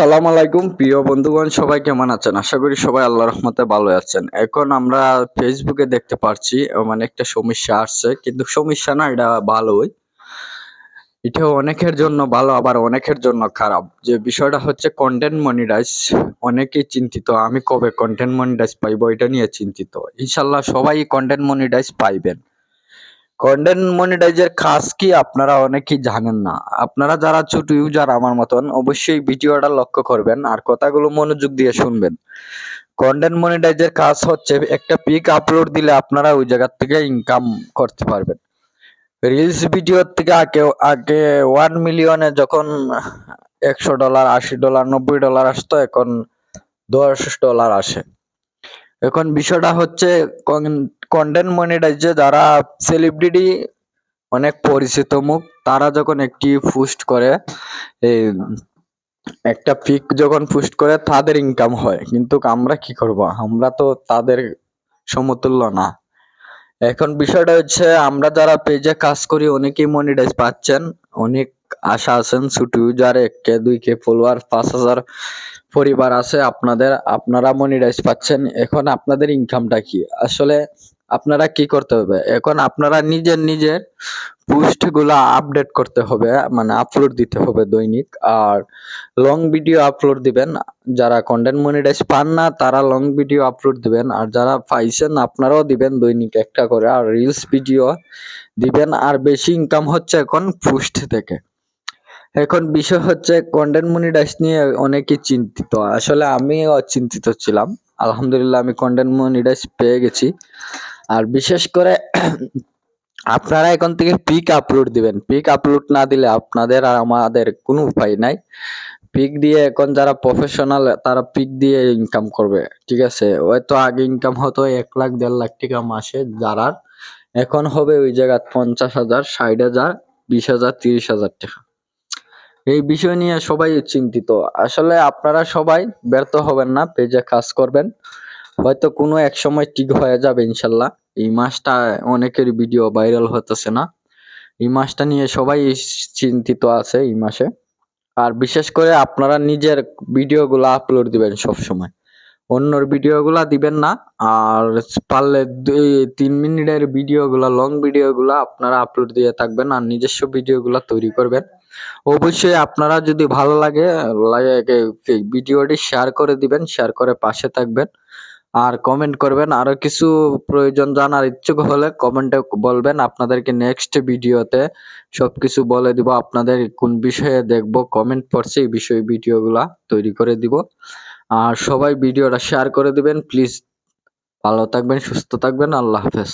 আসসালামু আলাইকুম প্রিয় বন্ধুগণ, সবাই কেমন আছেন? আশা করি সবাই আল্লাহর রহমতে ভালো আছেন। এখন আমরা ফেসবুকে দেখতে পারছি মানে একটা সমস্যা আসছে, কিন্তু সমস্যা না, এটা ভালোই। এটা অনেকের জন্য ভালো, আবার অনেকের জন্য খারাপ। যে বিষয়টা হচ্ছে কন্টেন্ট মনিটাইজ। অনেকেই চিন্তিত আমি কবে কন্টেন্ট মনিটাইজ পাইবো, এটা নিয়ে চিন্তিত। ইনশাল্লাহ সবাই কন্টেন্ট মনিটাইজ পাইবেন। কন্টেন্ট মনিটাইজের কাজ কি আপনারা অনেকেই জানেন না। আপনারা যারা ছোট ইউজার আমার মতন, অবশ্যই ভিডিওটা লক্ষ্য করবেন আর কথাগুলো মনোযোগ দিয়ে শুনবেন। কন্টেন্ট মনিটাইজের কাজ হচ্ছে একটা পিক আপলোড দিলে আপনারা ওই জায়গা থেকে ইনকাম করতে পারবেন। রিলস ভিডিওর থেকে আগে আগে 1 মিলিয়নে যখন $100, $80, $90 আসতো, এখন $10 আসে। এখন বিষয়টা হচ্ছে কন্টেন্ট মনিটাইজে যারা সেলিব্রিটি, অনেক পরিচিত মুখ, তারা যখন একটি পোস্ট করে, এই একটা পিক যখন পোস্ট করে তাদের ইনকাম হয়। কিন্তু আমরা কি করব, আমরা তো তাদের সমতুল্য না। এখন বিষয়টা হচ্ছে আমরা যারা পেজে কাজ করি অনেকেই মনিটাইজ পাচ্ছেন। অনেক আশা আছেন ছোট ইউজার, 1K 2K ফলোয়ার, 5,000 পরিবার আছে আপনাদের, আপনারা মনিটাইজ পাচ্ছেন। এখন আপনাদের ইনকামটা কি? আসলে আপনারা কি করতে হবে, এখন আপনারা নিজের পোস্ট গুলা আপডেট করতে হবে, মানে আপলোড দিতে হবে দৈনিক। আর লং ভিডিও আপলোড দিবেন। যারা কন্টেন্ট মনিটাইজ পান না তারা লং ভিডিও আপলোড দিবেন, আর যারা পাইছেন আপনারাও দিবেন দৈনিক একটা করে। আর রিলস ভিডিও দিবেন। আর বেশি ইনকাম হচ্ছে এখন পোস্ট থেকে। এখন বিষয় হচ্ছে কন্টেন্ট মনিটাইজ নিয়ে অনেকেই চিন্তিত। আসলে আমিও চিন্তিত ছিলাম। আলহামদুলিল্লাহ আমি কন্টেন্ট মনিটাইজ পেয়ে গেছি। আর বিশেষ করে আপনারা এখন থেকে পিক আপলোড দিবেন। পিক আপলোড না দিলে আপনাদের আর আমাদের কোনো উপায় নাই। পিক দিয়ে এখন যারা প্রফেশনাল তারা পিক দিয়ে ইনকাম করবে, ঠিক আছে? হয়তো আগে ইনকাম হতো 1 লাখ 1.5 লাখ টাকা মাসে যারার, এখন হবে ওই জায়গায় 50,000, 60,000, 20,000, 30,000 টাকা। এই বিষয় নিয়ে সবাই চিন্তিত। আসলে আপনারা সবাই ব্যর্থ হবেন না, পেজে কাজ করবেন। হয়তো কোনো এক সময় ঠিক হয়ে যাবে ইনশাল্লাহ। এই মাসটা অনেকের ভিডিও ভাইরাল হতেছে না। এই মাসটা নিয়ে সবাই চিন্তিত আছে এই মাসে। আর বিশেষ করে আপনারা নিজের ভিডিওগুলো আপলোড দিবেন সব সময়, অন্যর ভিডিওগুলা দিবেন না। আর পারলে 2-3 মিনিটের ভিডিওগুলা, লং ভিডিওগুলা আপনারা আপলোড দিয়ে থাকবেন, আর নিজস্ব ভিডিওগুলা তৈরি করবেন। অবশ্যই আপনারা যদি ভালো লাগে ভিডিওটি শেয়ার করে দিবেন, শেয়ার করে পাশে থাকবেন আর কমেন্ট করবেন। আরো কিছু প্রয়োজন জানার ইচ্ছুক হলে কমেন্টে বলবেন, আপনাদেরকে নেক্সট ভিডিওতে সবকিছু বলে দিব। আপনাদের কোন বিষয়ে দেখবো কমেন্ট পড়ছে, এই বিষয়ে ভিডিওগুলা তৈরি করে দিব। আর সবাই ভিডিওটা শেয়ার করে দিবেন প্লিজ। ভালো থাকবেন, সুস্থ থাকবেন, আল্লাহ হাফেজ।